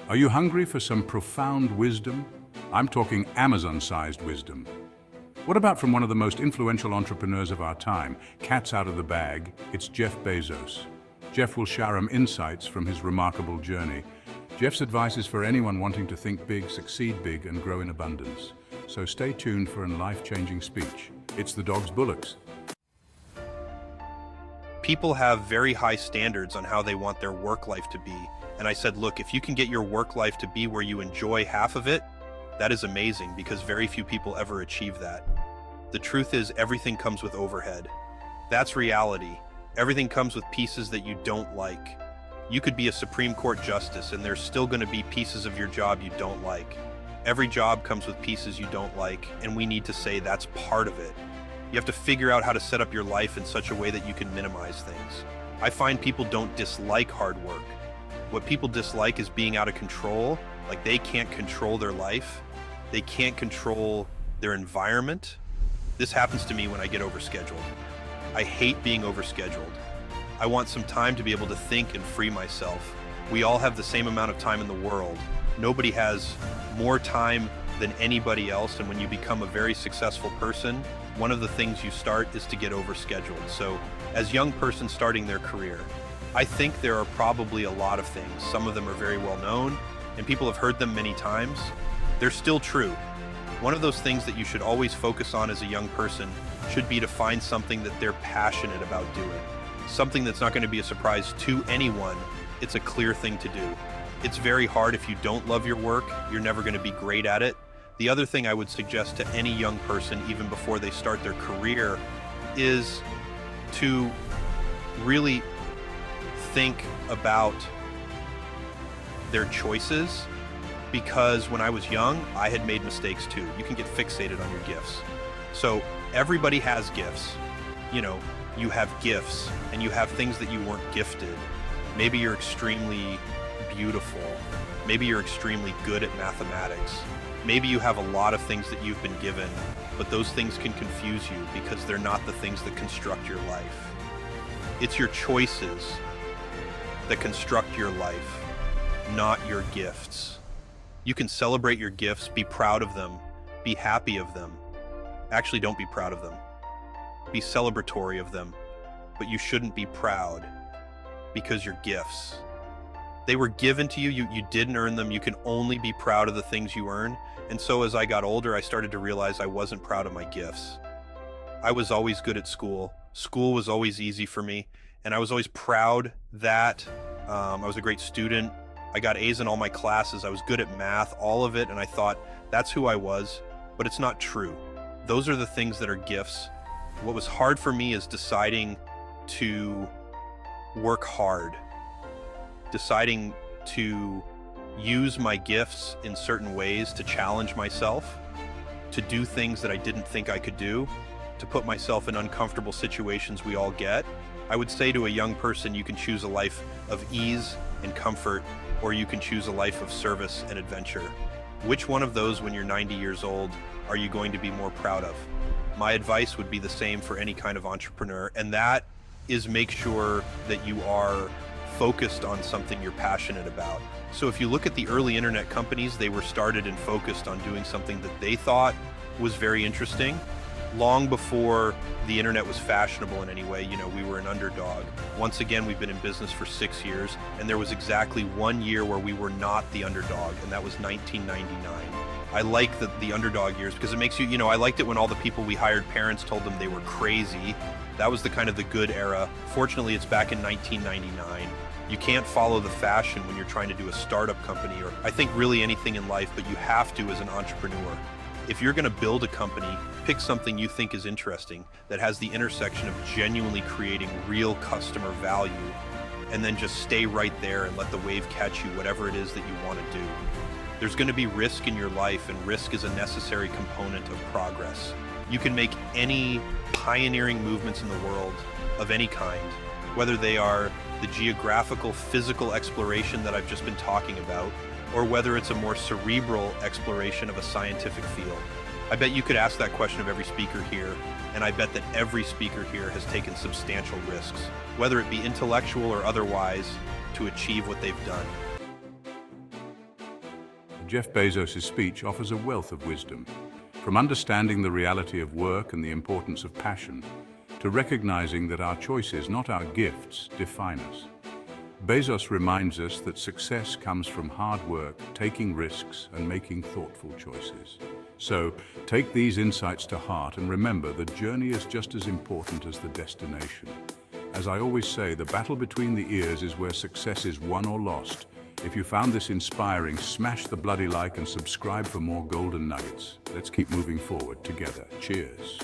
Are you hungry for some profound wisdom? I'm talking Amazon-sized wisdom. What about from one of the most influential entrepreneurs of our time? Cat's out of the bag, it's Jeff Bezos. Jeff will share insights from his remarkable journey. Jeff's advice is for anyone wanting to think big, succeed big, and grow in abundance. So stay tuned for a life-changing speech. It's the dog's bollocks. People have very high standards on how they want their work life to be. And I said, look, if you can get your work life to be where you enjoy half of it, that is amazing, because very few people ever achieve that. The truth is, everything comes with overhead. That's reality. Everything comes with pieces that you don't like. You could be a Supreme Court justice, and there's still going to be pieces of your job you don't like. Every job comes with pieces you don't like, and we need to say that's part of it. You have to figure out how to set up your life in such a way that you can minimize things. I find people don't dislike hard work. What people dislike is being out of control, like they can't control their life. They can't control their environment. This happens to me when I get overscheduled. I hate being overscheduled. I want some time to be able to think and free myself. We all have the same amount of time in the world. Nobody has more time than anybody else, and when you become a very successful person, one of the things you start is to get overscheduled. So as young persons starting their career, I think there are probably a lot of things. Some of them are very well known, and people have heard them many times. They're still true. One of those things that you should always focus on as a young person should be to find something that they're passionate about doing. Something that's not going to be a surprise to anyone. It's a clear thing to do. It's very hard. If you don't love your work, you're never going to be great at it. The other thing I would suggest to any young person, even before they start their career, is to really think about their choices, because when I was young, I had made mistakes too. You can get fixated on your gifts. So everybody has gifts. You know, you have gifts and you have things that you weren't gifted. Maybe you're extremely beautiful. Maybe you're extremely good at mathematics. Maybe you have a lot of things that you've been given, but those things can confuse you because they're not the things that construct your life. It's your choices that construct your life, not your gifts. You can celebrate your gifts, be proud of them, be happy of them. Actually, don't be proud of them. Be celebratory of them, but you shouldn't be proud because you're gifts. They were given to you, you didn't earn them. You can only be proud of the things you earn. And so as I got older, I started to realize I wasn't proud of my gifts. I was always good at school. School was always easy for me. And I was always proud that I was a great student. I got A's in all my classes. I was good at math, all of it. And I thought that's who I was, but it's not true. Those are the things that are gifts. What was hard for me is deciding to work hard, deciding to use my gifts in certain ways to challenge myself, to do things that I didn't think I could do, to put myself in uncomfortable situations we all get. I would say to a young person, you can choose a life of ease and comfort, or you can choose a life of service and adventure. Which one of those, when you're 90 years old, are you going to be more proud of? My advice would be the same for any kind of entrepreneur, and that is make sure that you are focused on something you're passionate about. So if you look at the early internet companies, they were started and focused on doing something that they thought was very interesting. Long before the internet was fashionable in any way, you know, we were an underdog. Once again, we've been in business for 6 years, and there was exactly 1 year where we were not the underdog, and that was 1999. I like the underdog years because it makes you, I liked it when all the people we hired, parents told them they were crazy. That was the kind of the good era. Fortunately, it's back in 1999. You can't follow the fashion when you're trying to do a startup company, or I think really anything in life, but you have to as an entrepreneur. If you're going to build a company, pick something you think is interesting that has the intersection of genuinely creating real customer value, and then just stay right there and let the wave catch you, whatever it is that you want to do. There's going to be risk in your life, and risk is a necessary component of progress. You can make any pioneering movements in the world of any kind, whether they are the geographical, physical exploration that I've just been talking about, or whether it's a more cerebral exploration of a scientific field. I bet you could ask that question of every speaker here, and I bet that every speaker here has taken substantial risks, whether it be intellectual or otherwise, to achieve what they've done. Jeff Bezos' speech offers a wealth of wisdom, from understanding the reality of work and the importance of passion, to recognizing that our choices, not our gifts, define us. Bezos reminds us that success comes from hard work, taking risks, and making thoughtful choices. So, take these insights to heart and remember the journey is just as important as the destination. As I always say, the battle between the ears is where success is won or lost. If you found this inspiring, smash the bloody like and subscribe for more golden nuggets. Let's keep moving forward together. Cheers.